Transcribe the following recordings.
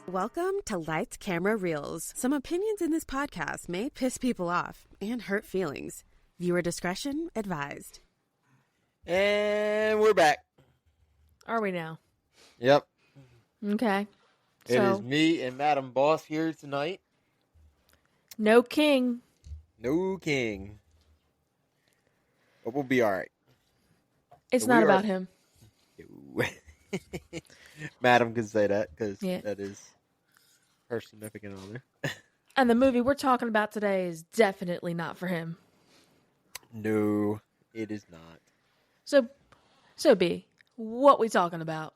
Welcome to Lights, Camera, Reels. Some opinions in this podcast may piss people off and hurt feelings. Viewer discretion advised. And we're back. Are we now? Yep. Okay. It is me and Madam Boss here tonight. No king. No king. But we'll be all right. It's not about him. Madam can say that because Yeah. that is her significant other. And the movie we're talking about today is definitely not for him. No, it is not. So B, what we talking about?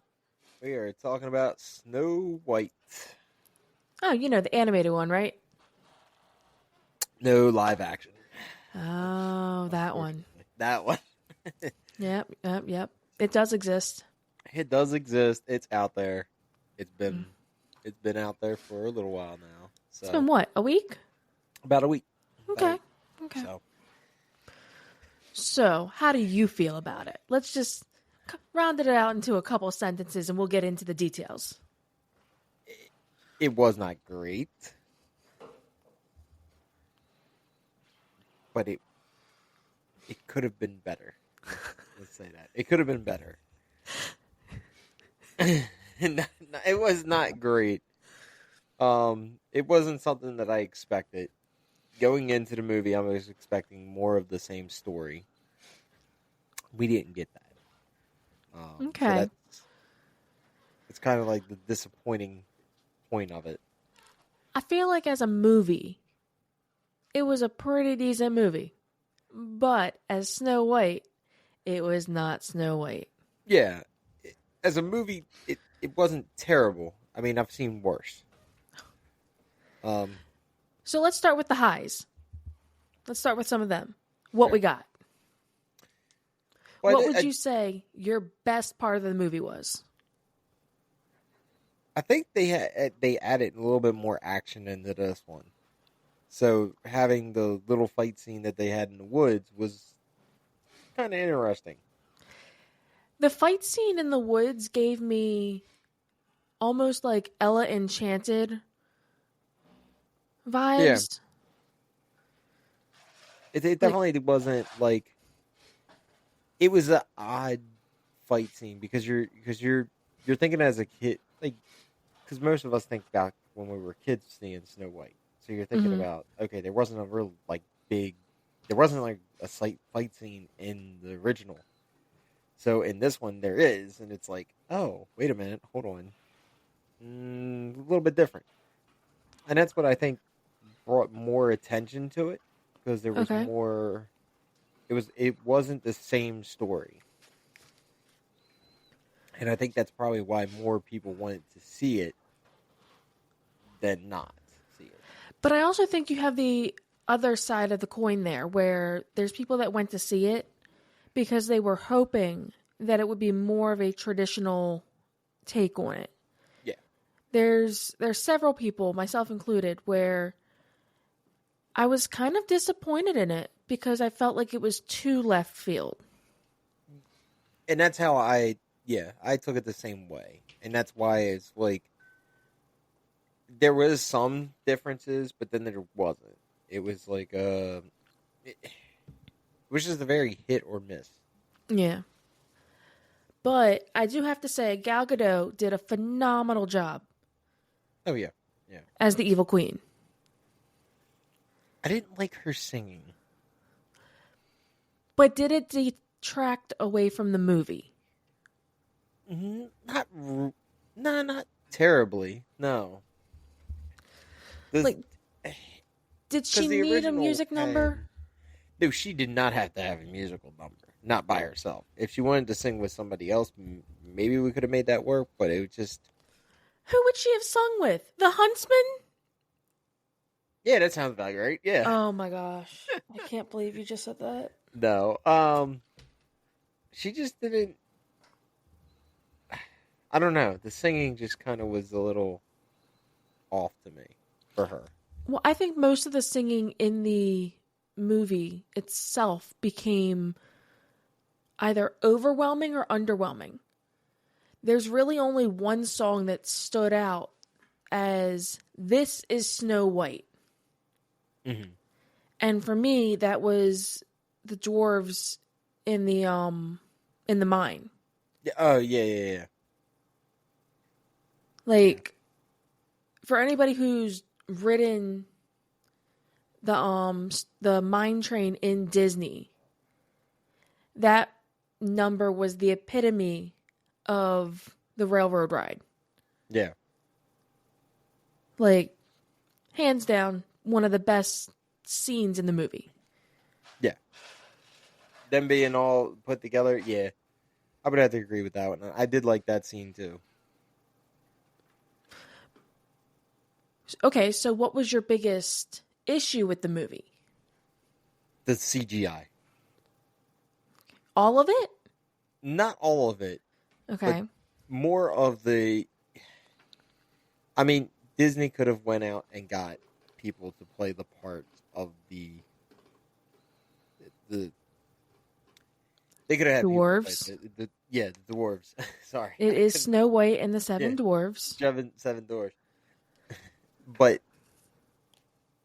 We are talking about Snow White. Oh, you know, the animated one, right? No live action. Oh, that one. That one. Yep. It does exist. It does exist. It's out there. It's been out there for a little while now. So It's been what, a week? about a week. Okay. So, how do you feel about it? Let's just round it out into a couple sentences and we'll get into the details. It was not great. But it could have been better. Let's say that. It could have been better. It was not great. It wasn't something that I expected. Going into the movie, I was expecting more of the same story. We didn't get that. Okay. So it's kind of like the disappointing point of it. I feel like as a movie, it was a pretty decent movie. But as Snow White, it was not Snow White. Yeah. As a movie, it wasn't terrible. I mean, I've seen worse. So let's start with the highs. Let's start with some of them. What we got? Well, what would you say your best part of the movie was? I think they added a little bit more action into this one. So having the little fight scene that they had in the woods was kind of interesting. The fight scene in the woods gave me almost like Ella Enchanted vibes. Yeah. It definitely wasn't like it was an odd fight scene because you're thinking as a kid, like, because most of us think back when we were kids seeing Snow White. So you're thinking about, okay, there wasn't a real there wasn't like a fight scene in the original. So in this one there is, and it's like, oh, wait a minute, hold on, a little bit different, and that's what I think brought more attention to it because there was more. It wasn't the same story, and I think that's probably why more people wanted to see it than not see it. But I also think you have the other side of the coin there, where there's people that went to see it because they were hoping that it would be more of a traditional take on it. Yeah. There's several people, myself included, where I was kind of disappointed in it because I felt like it was too left field. And that's how I took it the same way. And that's why it's like there was some differences, but then there wasn't. It was like it was just a very hit or miss. Yeah. But I do have to say, Gal Gadot did a phenomenal job. Oh, yeah. As the evil queen. I didn't like her singing. But did it detract away from the movie? Not terribly. No. Did she need a music number? No, she did not have to have a musical number. Not by herself. If she wanted to sing with somebody else, maybe we could have made that work, but it was just... Who would she have sung with? The Huntsman? Yeah, that sounds about right. Yeah. Oh my gosh. I can't believe you just said that. No. She just didn't... I don't know. The singing just kind of was a little off to me for her. Well, I think most of the singing in the movie itself became either overwhelming or underwhelming. There's really only one song that stood out as this is Snow White. Mm-hmm. And for me, that was the dwarves in the mine. Oh, yeah. Like, for anybody who's ridden the mine train in Disney, that number was the epitome of the railroad ride. Yeah. Like, hands down, one of the best scenes in the movie. Yeah. Them being all put together, yeah. I would have to agree with that one. I did like that scene too. Okay, so what was your biggest issue with the movie? The CGI. All of it? Not all of it. Okay. More of the... I mean, Disney could have went out and got people to play the parts of the they could have had Dwarves? the dwarves. Sorry. It is Snow White and the Seven Yeah. Dwarves. Seven dwarves. But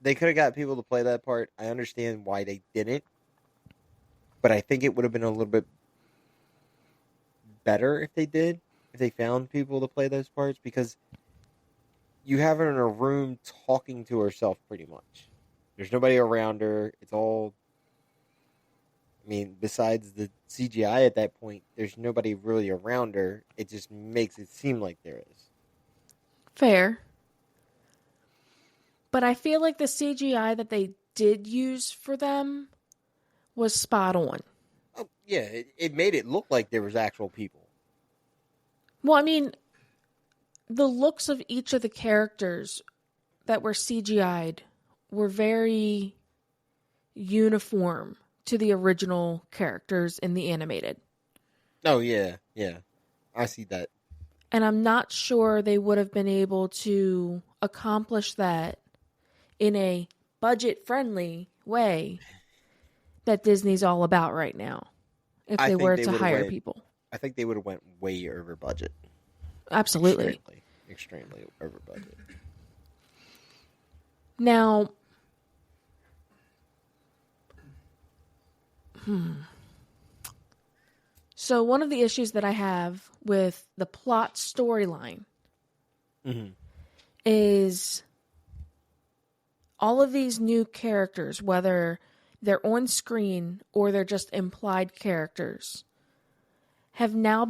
they could have got people to play that part. I understand why they didn't. But I think it would have been a little bit better if they did. If they found people to play those parts. Because you have her in a room talking to herself pretty much. There's nobody around her. It's all... I mean, besides the CGI at that point, there's nobody really around her. It just makes it seem like there is. Fair. But I feel like the CGI that they did use for them was spot on. Oh, yeah, it made it look like there was actual people. Well, I mean, the looks of each of the characters that were CGI'd were very uniform to the original characters in the animated. Oh, yeah. I see that. And I'm not sure they would have been able to accomplish that in a budget-friendly way that Disney's all about right now, if they were to hire people. I think they would have went way over budget. Absolutely. Extremely over budget. Now, so one of the issues that I have with the plot storyline is all of these new characters, whether they're on screen or they're just implied characters, have now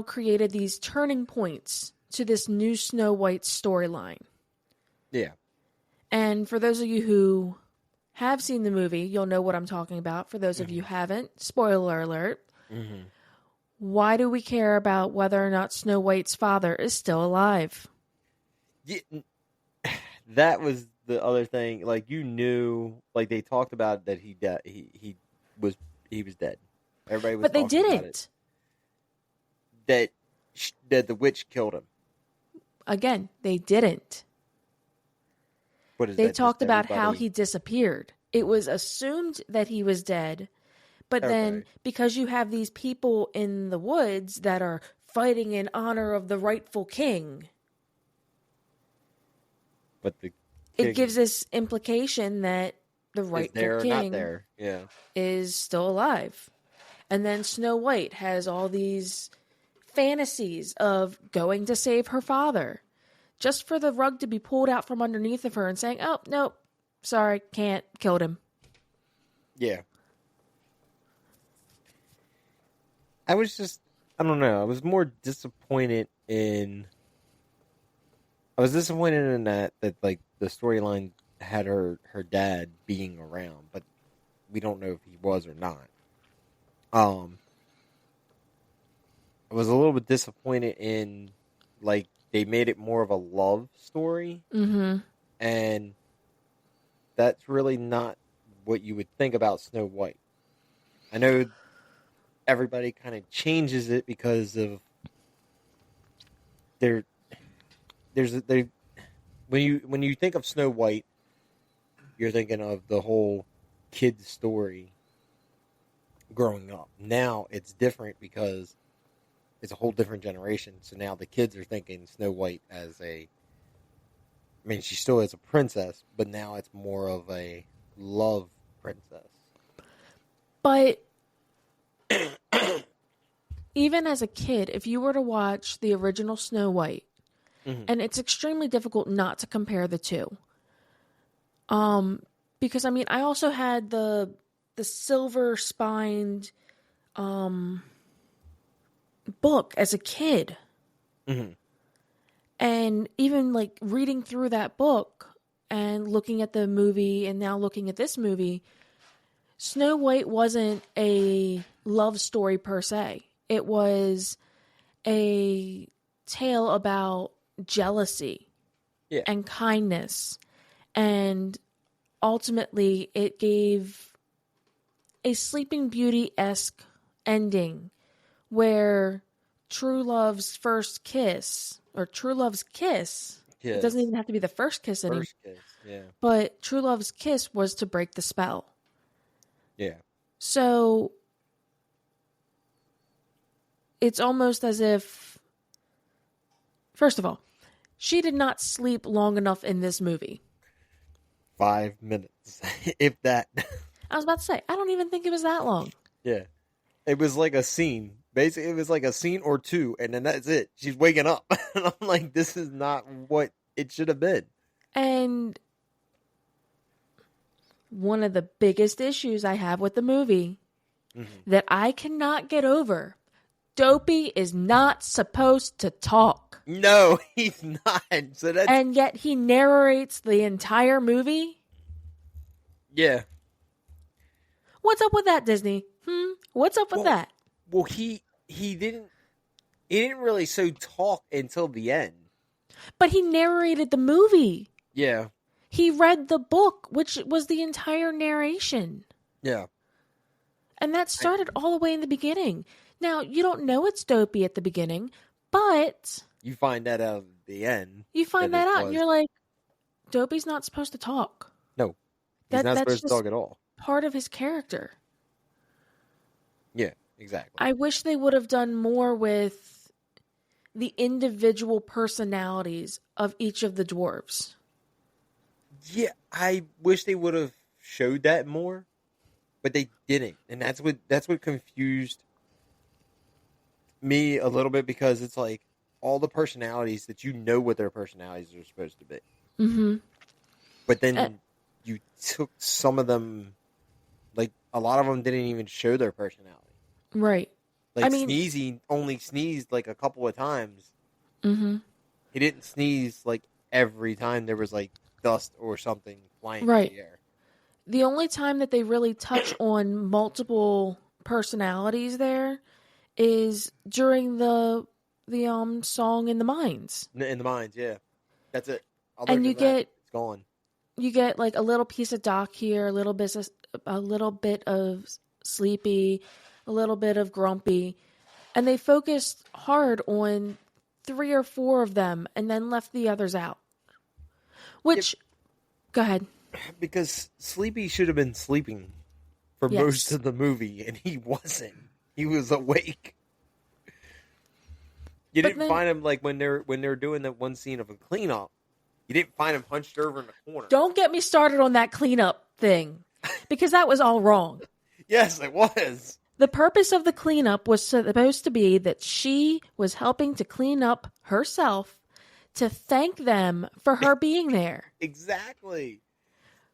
created these turning points to this new Snow White storyline. Yeah. And for those of you who have seen the movie, you'll know what I'm talking about. For those of you who haven't, spoiler alert. Why do we care about whether or not Snow White's father is still alive? Yeah, that was the other thing. Like, you knew, like, they talked about that he was dead. Everybody was But they talking about didn't. it. That the witch killed him. Again, they didn't. What is They that? talked Just about how everybody- he disappeared. It was assumed that he was dead, but then Okay. because you have these people in the woods that are fighting in honor of the rightful king, But the it king gives this implication that the is rightful there or not king there. Yeah. is still alive. And then Snow White has all these fantasies of going to save her father, just for the rug to be pulled out from underneath of her and saying, oh, nope, sorry, can't, killed him. Yeah. I don't know. I was more disappointed in that like the storyline had her dad being around, but we don't know if he was or not. I was a little bit disappointed in, like, they made it more of a love story. Mm-hmm. And that's really not what you would think about Snow White. I know everybody kind of changes it because of when you think of Snow White, you're thinking of the whole kid story growing up. Now it's different because it's a whole different generation. So now the kids are thinking Snow White as I mean, she still is a princess, but now it's more of a love princess. But even as a kid, if you were to watch the original Snow White, and it's extremely difficult not to compare the two. Because I mean, I also had the silver spined book as a kid. And even like reading through that book and looking at the movie and now looking at this movie, Snow White wasn't a love story per se. It was a tale about jealousy and kindness. And ultimately, it gave a Sleeping Beauty-esque ending where true love's first kiss, or true love's kiss, it doesn't even have to be the first kiss anymore. First kiss, yeah. But true love's kiss was to break the spell. Yeah. So it's almost as if, first of all, she did not sleep long enough in this movie. 5 minutes, if that. I was about to say, I don't even think it was that long. Yeah. It was like a scene. Basically, it was like a scene or two, and then that's it. She's waking up. And I'm like, this is not what it should have been. And one of the biggest issues I have with the movie that I cannot get over, Dopey is not supposed to talk. No, he's not. So that's... And yet he narrates the entire movie? Yeah. What's up with that, Disney? What's up with that? Well, he didn't really talk until the end. But he narrated the movie. Yeah. He read the book, which was the entire narration. Yeah. And that started all the way in the beginning. Now, you don't know it's Dopey at the beginning, but you find that out at the end. You find that out, and you're like, Dopey's not supposed to talk. No. He's not supposed to talk at all. Part of his character. Yeah, exactly. I wish they would have done more with the individual personalities of each of the dwarves. Yeah, I wish they would have showed that more, but they didn't. And that's what confused me a little bit, because it's like all the personalities that you know what their personalities are supposed to be. Mm-hmm. But then you took some of them, like a lot of them didn't even show their personality. Right. Like Sneezy only sneezed like a couple of times. Mm-hmm. He didn't sneeze like every time there was like dust or something flying in the air. The only time that they really touch on multiple personalities there is during the song In the Mines. In the Mines, yeah. That's it. And you get it's gone. You get like a little piece of Doc here, a little bit of Sleepy, a little bit of Grumpy, and they focused hard on 3 or 4 of them and then left the others out. Which, go ahead. Because Sleepy should have been sleeping for most of the movie, and he wasn't. He was awake. You didn't find him like when they're doing that one scene of a cleanup. You didn't find him hunched over in the corner. Don't get me started on that cleanup thing, because that was all wrong. Yes, it was. The purpose of the cleanup was supposed to be that she was helping to clean up herself to thank them for her being there. Exactly.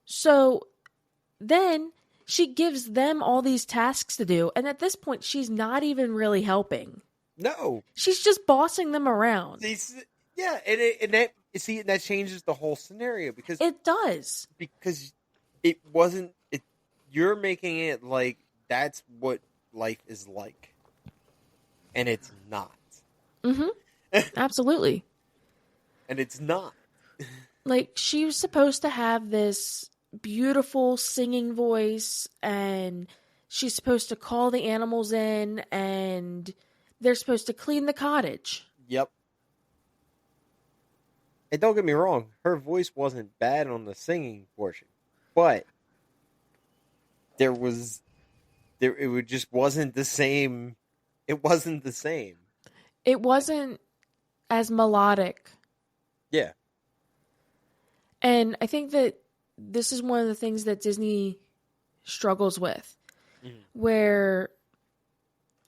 So then she gives them all these tasks to do, and at this point, she's not even really helping. No. She's just bossing them around. Yeah, and that changes the whole scenario, because it does. Because it wasn't. You're making it like that's what life is like, and it's not. Mm-hmm. Absolutely. And it's not. Like, she was supposed to have this beautiful singing voice, and she's supposed to call the animals in, and they're supposed to clean the cottage. Yep. And don't get me wrong, her voice wasn't bad on the singing portion, but there was just wasn't the same. It wasn't the same. It wasn't as melodic. Yeah. And I think that this is one of the things that Disney struggles with, where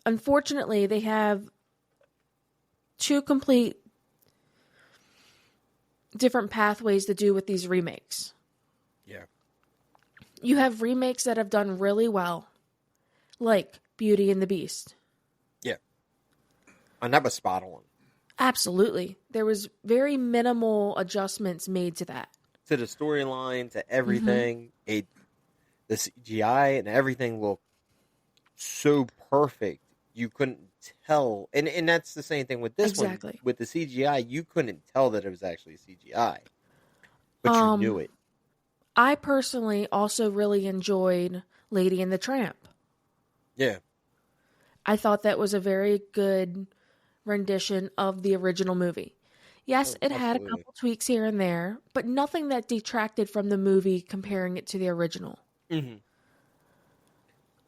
unfortunately they have two complete different pathways to do with these remakes. Yeah. You have remakes that have done really well, like Beauty and the Beast. Yeah. And that was spot on. Absolutely. There was very minimal adjustments made to that. To the storyline, to everything. The CGI and everything looked so perfect. You couldn't tell. And that's the same thing with this one. With the CGI, you couldn't tell that it was actually CGI. But you knew it. I personally also really enjoyed Lady and the Tramp. Yeah. I thought that was a very good rendition of the original movie. Yes, it had a couple tweaks here and there, but nothing that detracted from the movie comparing it to the original. Mm-hmm.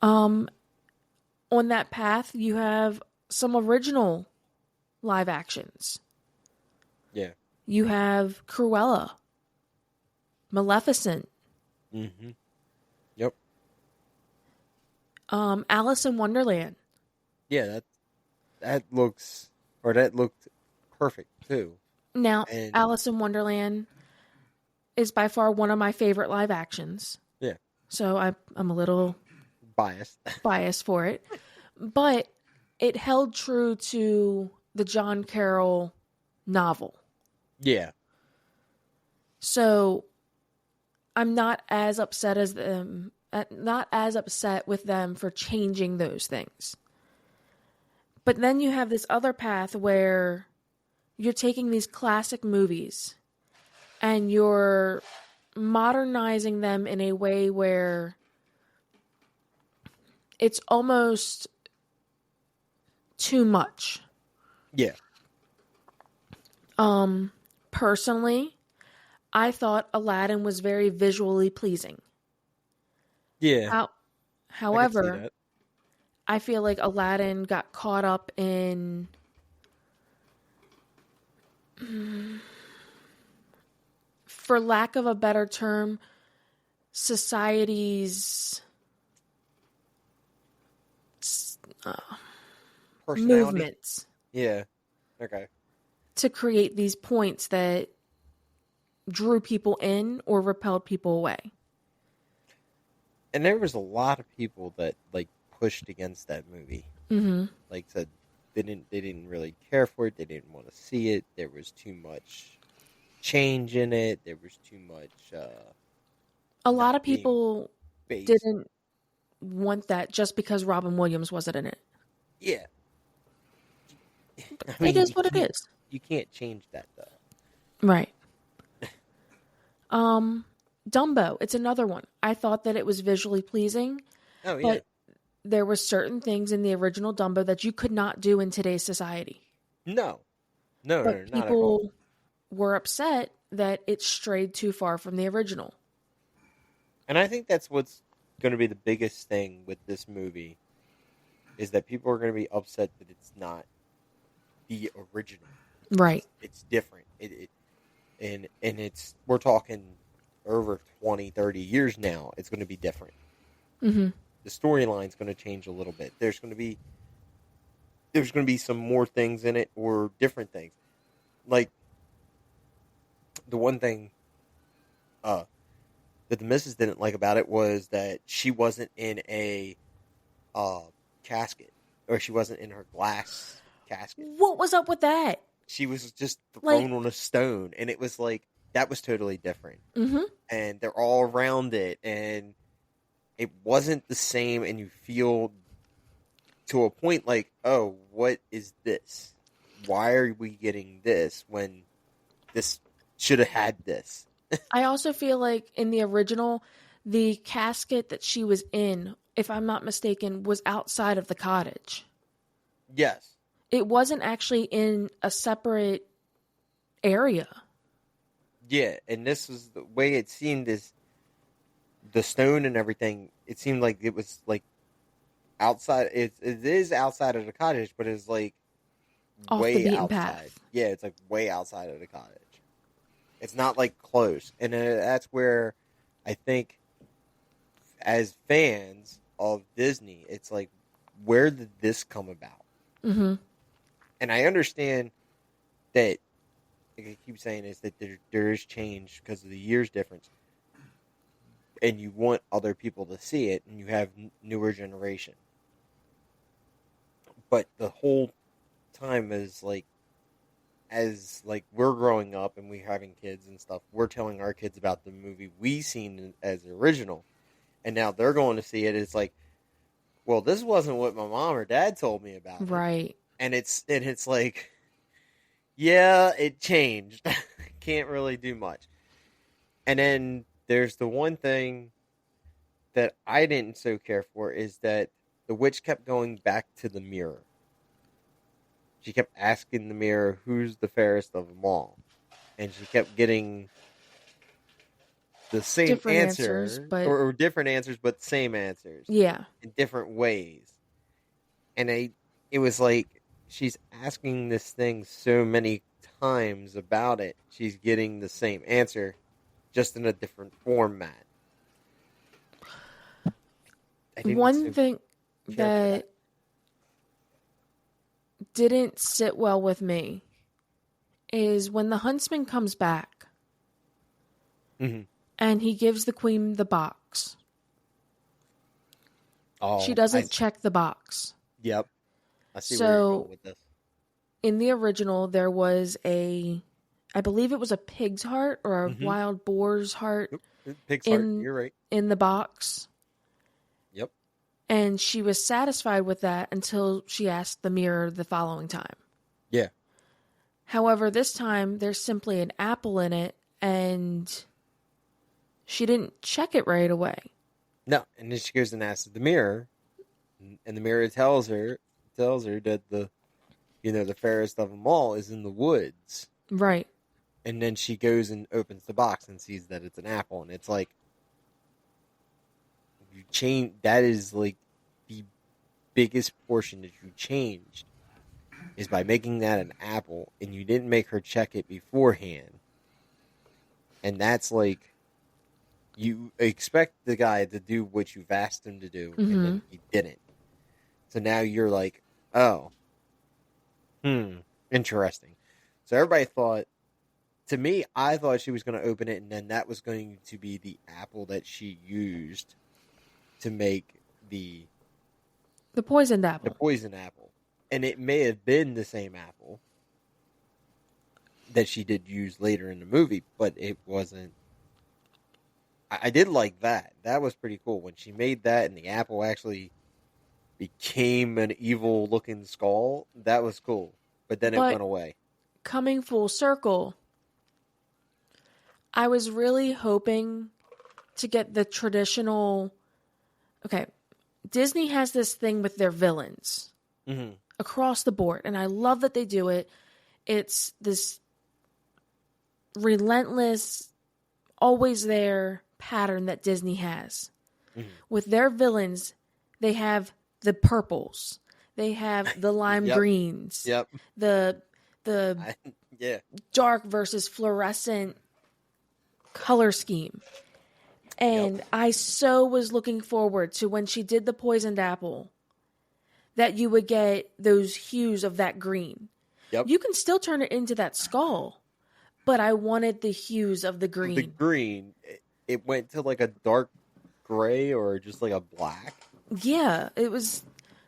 On that path, you have some original live actions. Yeah. You have Cruella, Maleficent. Mm-hmm. Yep. Alice in Wonderland. Yeah, that looked perfect too. Now, Alice in Wonderland is by far one of my favorite live actions. Yeah. So I'm a little biased for it. But it held true to the John Carroll novel. Yeah. So I'm not as upset with them for changing those things. But then you have this other path where you're taking these classic movies and you're modernizing them in a way where it's almost too much. Yeah. Personally, I thought Aladdin was very visually pleasing. Yeah. However, I feel like Aladdin got caught up in for lack of a better term, society's movements. Yeah. Okay. To create these points that drew people in or repelled people away. And there was a lot of people that pushed against that movie. Mm-hmm. Said they didn't really care for it. They didn't want to see it. There was too much change in it. There was too much. A lot of people didn't want that just because Robin Williams wasn't in it. Yeah. It is what it is. You can't change that though. Right. Dumbo, it's another one. I thought that it was visually pleasing. Oh yeah. But there were certain things in the original Dumbo that you could not do in today's society. No, but not at all. People were upset that it strayed too far from the original. And I think that's what's going to be the biggest thing with this movie is that people are going to be upset that it's not the original. Right. It's different. And it's, we're talking over 20, 30 years now. It's going to be different. Mm-hmm. The storyline's going to change a little bit. There's going to be some more things in it or different things. Like the one thing that the missus didn't like about it was that she wasn't in a casket, or she wasn't in her glass casket. What was up with that? She was just thrown on a stone, and it was that was totally different. Mm-hmm. And they're all around it, and it wasn't the same, and you feel to a point oh, what is this? Why are we getting this when this should have had this? I also feel like in the original, the casket that she was in, if I'm not mistaken, was outside of the cottage. Yes. It wasn't actually in a separate area. Yeah, and this was the way it seemed is the stone and everything. It seemed like it was outside. It is outside of the cottage, but it's like Off the way beaten outside. path. Yeah, it's like way outside of the cottage. It's not like close, and that's where I think, as fans of Disney, it's like, where did this come about? Mm-hmm. And I understand that, like I keep saying, is that there is change because of the years difference, and you want other people to see it, and you have newer generation. But the whole time is like, as like we're growing up and we're having kids and stuff, we're telling our kids about the movie we seen as the original, and now they're going to see it. It's like, well, this wasn't what my mom or dad told me about it. Right. And it's like, yeah, it changed. Can't really do much. And then there's the one thing that I didn't so care for, is that the witch kept going back to the mirror. She kept asking the mirror, who's the fairest of them all? And she kept getting the same Different answer, answers, but or different answers, but same answers yeah. in different ways. And it was like, she's asking this thing so many times about it, she's getting the same answer, just in a different format. One thing that didn't sit well with me is when the huntsman comes back and he gives the queen the box. Oh, she doesn't check the box. Yep. I see where you're going with this. In the original, there was I believe it was a pig's heart or a wild boar's heart. Pig's heart, you're right. In the box. Yep. And she was satisfied with that until she asked the mirror the following time. Yeah. However, this time there's simply an apple in it, and she didn't check it right away. No, and then she goes and asks the mirror, and the mirror tells her that the fairest of them all is in the woods. Right. And then she goes and opens the box and sees that it's an apple, and it's like, you change. That is like the biggest portion that you changed, is by making that an apple, and you didn't make her check it beforehand. And that's like, you expect the guy to do what you've asked him to do, and then he didn't. So now you're like, oh, interesting. So everybody thought, to me, I thought she was going to open it, and then that was going to be the apple that she used to make the poisoned apple. The poison apple. And it may have been the same apple that she did use later in the movie, but it wasn't. I did like that. That was pretty cool. When she made that and the apple actually became an evil-looking skull, that was cool. But then it went away. Coming full circle, I was really hoping to get the traditional... Okay, Disney has this thing with their villains across the board, and I love that they do it. It's this relentless, always there pattern that Disney has. With their villains, they have the purples, they have the lime greens, the dark versus fluorescent color scheme. And I so was looking forward to when she did the poisoned apple, that you would get those hues of that green. You can still turn it into that skull, but I wanted the hues of the green. The green, it went to like a dark gray or just like a black. Yeah, it was...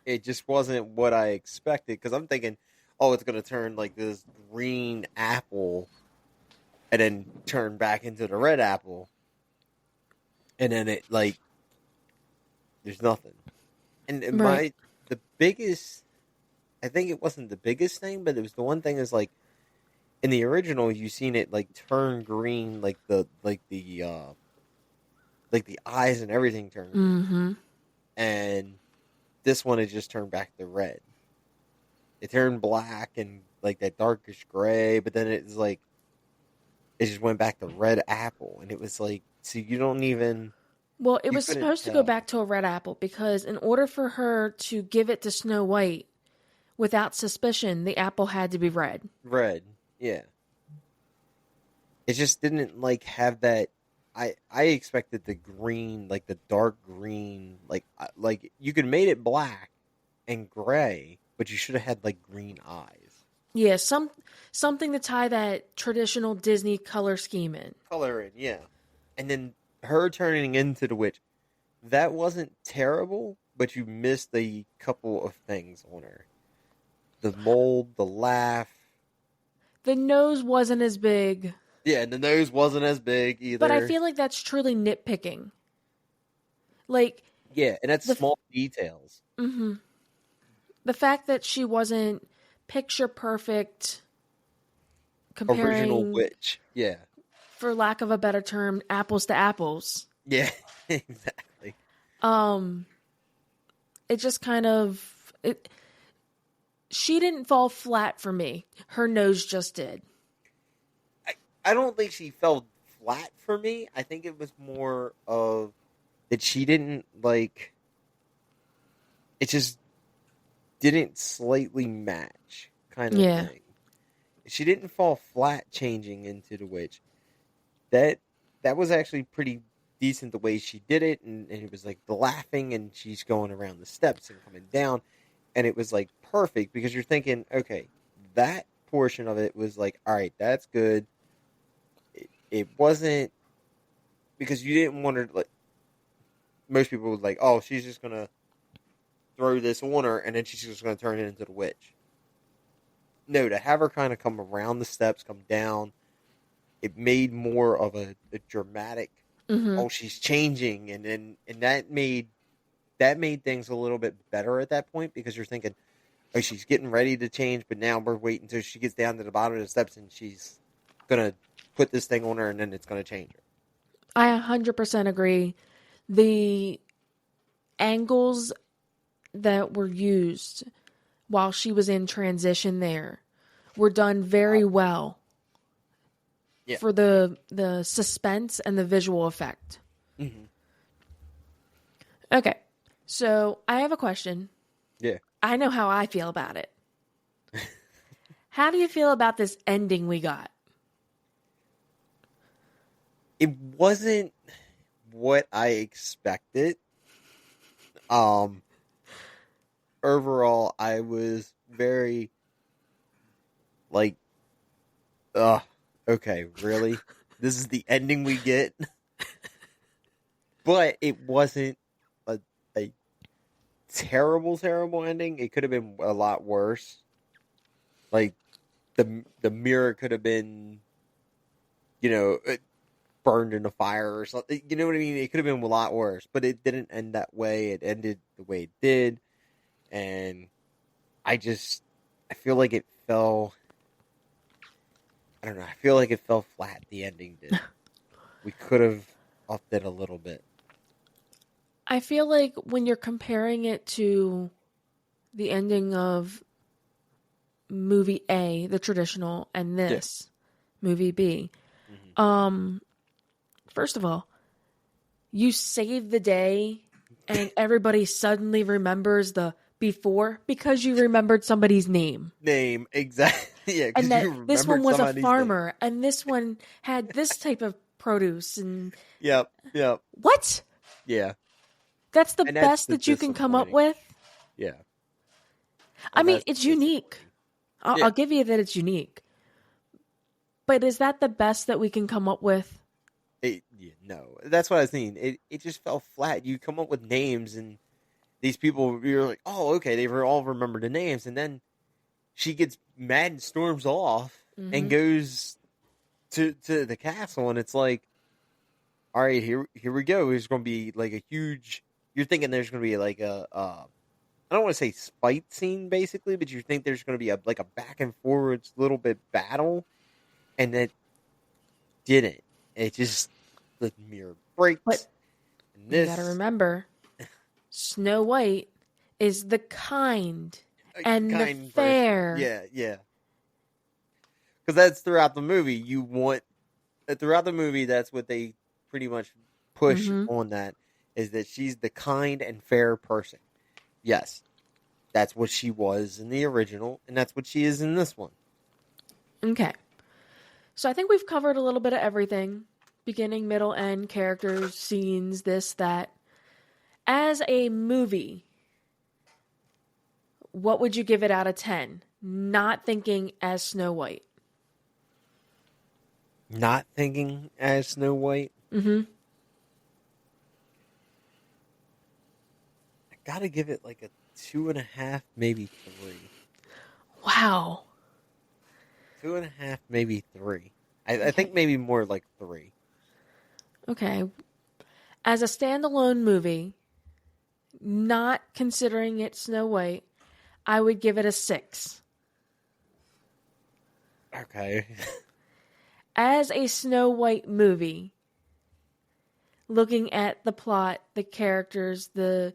It just wasn't what I expected, because I'm thinking, oh, it's going to turn like this green apple and then turn back into the red apple. And then it, like, there's nothing. And the biggest, I think it wasn't the biggest thing, but it was the one thing is, like, in the original, you seen it, like, turn green, like the eyes and everything turn green. And this one, it just turned back to red. It turned black and, like, that darkish gray, but then it's, like, it just went back to red apple. And it was, like, so you don't even... Well, it You was couldn't supposed to go tell. back to a red apple because in order for her to give it to Snow White without suspicion, the apple had to be red. Red, yeah. It just didn't like have that. I expected the green, like the dark green, like you could made it black and gray, but you should have had like green eyes. Yeah, something to tie that traditional Disney color scheme in. Color in, yeah. And then her turning into the witch, that wasn't terrible, but you missed a couple of things on her. The mold, the laugh. The nose wasn't as big, Yeah, and the nose wasn't as big but I either. feel like that's truly nitpicking. Like Yeah, and that's the small details. the fact that she wasn't picture perfect, Original comparing, witch. Yeah. for lack of a better term, apples to apples. Yeah, exactly. It just kind of it. She didn't fall flat for me. Her nose just did. I don't think she fell flat for me. I think it was more of that she didn't like it just didn't slightly match kind of Yeah. thing. She didn't fall flat changing into the witch. That was actually pretty decent the way she did it, and it was like the laughing and she's going around the steps and coming down, and it was like perfect because you're thinking, okay, that portion of it was like, all right, that's good. It wasn't because you didn't want her like most people would like, oh, she's just gonna throw this on her and then she's just gonna turn it into the witch. No, to have her kind of come around the steps, come down, it made more of a dramatic. Oh, she's changing, and that made things a little bit better at that point because you're thinking, oh, she's getting ready to change, but now we're waiting until she gets down to the bottom of the steps and she's gonna put this thing on her, and then it's gonna change her. I 100% agree. The angles that were used while she was in transition there were done very well Yeah. for the suspense and the visual effect. Mm-hmm. Okay, so I have a question. Yeah. I know how I feel about it. How do you feel about this ending we got? It wasn't what I expected. Overall, I was very like, okay, really? This is the ending we get? But it wasn't a terrible, terrible ending. It could have been a lot worse. Like, the mirror could have been, burned in a fire or something. You know what I mean? It could have been a lot worse, but it didn't end that way. It ended the way it did, and I feel like it fell. I don't know. I feel like it fell flat. The ending did. We could have upped it a little bit. I feel like when you're comparing it to the ending of movie A, the traditional, and this movie B, first of all, you save the day and everybody suddenly remembers the before because you remembered somebody's name. Name, exactly. Yeah, And that this one was a somebody's farmer and this one had this type of produce and name. Yep. what? Yeah. That's the And that's best the that you can come up disappointing. with? Yeah. I And mean, that's it's the unique. Yeah. I'll give you that it's unique. But is that the best that we can come up with? No, that's what I was thinking. It just fell flat. You come up with names, and these people, you're like, oh, okay, they all remember the names, and then she gets mad and storms off and goes to the castle, and it's like, all right, here we go. There's going to be like a huge. You're thinking there's going to be like I don't want to say fight scene basically, but you think there's going to be a back and forwards little bit battle, and it didn't. It just the mirror breaks. But and this, you gotta remember, Snow White is the kind and the kind fair. person. Yeah. Because that's throughout the movie. Throughout the movie, that's what they pretty much push on that. is that she's the kind and fair person. Yes, that's what she was in the original, and that's what she is in this one. Okay. So I think we've covered a little bit of everything. Beginning, middle, end, characters, scenes, this, that. As a movie, what would you give it out of 10? Not thinking as Snow White. Not thinking as Snow White? Mm-hmm. I gotta give it like a 2.5, maybe 3. Wow. 2.5, maybe 3. I think maybe more like 3. Okay. As a standalone movie, not considering it Snow White, I would give it a 6. Okay. As a Snow White movie, looking at the plot, the characters, the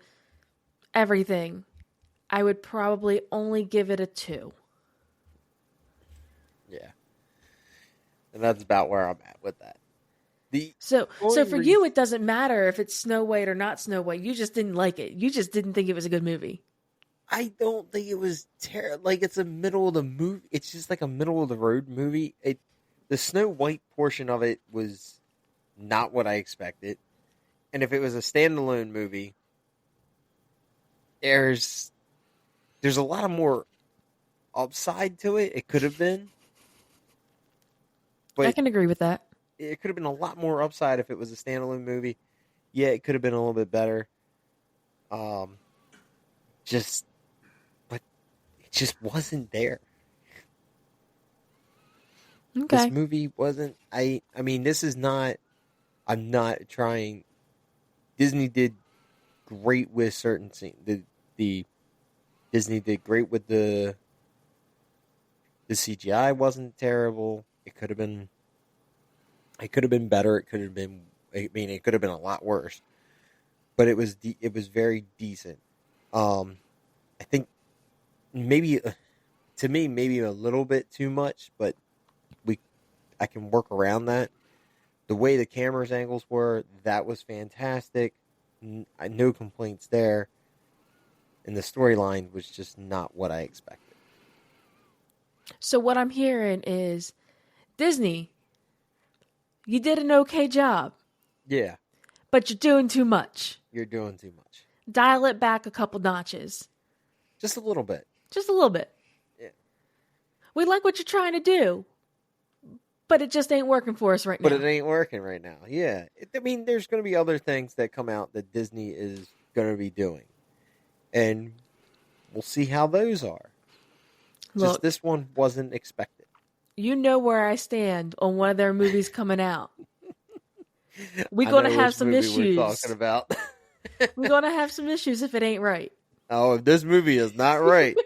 everything, I would probably only give it a 2. Yeah. And that's about where I'm at with that. So for you, it doesn't matter if it's Snow White or not Snow White. You just didn't like it. You just didn't think it was a good movie. I don't think it was terrible. Like, it's a middle of the movie. It's just like a middle of the road movie. The Snow White portion of it was not what I expected. And if it was a standalone movie, there's a lot of more upside to it. It could have been. But I can agree with that. it could have been a lot more upside if it was a standalone movie. Yeah, it could have been a little bit better. But it just wasn't there. Okay. This movie wasn't. I mean, this is not. I'm not trying. Disney did great with certain scenes. The Disney did great with the CGI wasn't terrible. It could have been better. It could have been. I mean, it could have been a lot worse. But it was very decent. I think maybe to me maybe a little bit too much, but I can work around that. The way the camera's angles were, that was fantastic. No complaints there. And the storyline was just not what I expected. So what I'm hearing is, Disney, you did an okay job. Yeah. But you're doing too much. You're doing too much. Dial it back a couple notches. Just a little bit. Just a little bit. Yeah. We like what you're trying to do, but it just ain't working for us right now. But it ain't working right now. Yeah. I mean, there's going to be other things that come out that Disney is going to be doing. And we'll see how those are. Look, Just this one wasn't expected. You know where I stand on one of their movies coming out. We're going to have some issues. We're talking about. We're going to have some issues if it ain't right. Oh, if this movie is not right,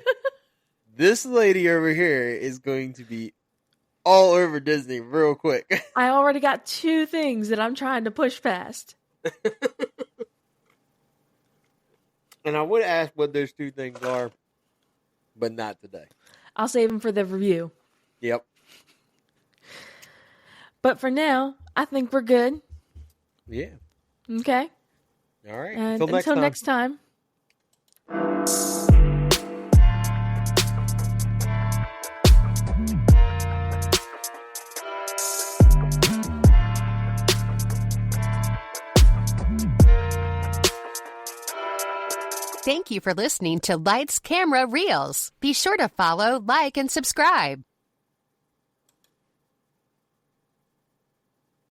this lady over here is going to be all over Disney real quick. I already got 2 things that I'm trying to push past. And I would ask what those 2 things are, but not today. I'll save them for the review. Yep. But for now, I think we're good. Yeah. Okay? All right. And Until next time. Thank you for listening to Lights, Camera, Reels. Be sure to follow, like, and subscribe.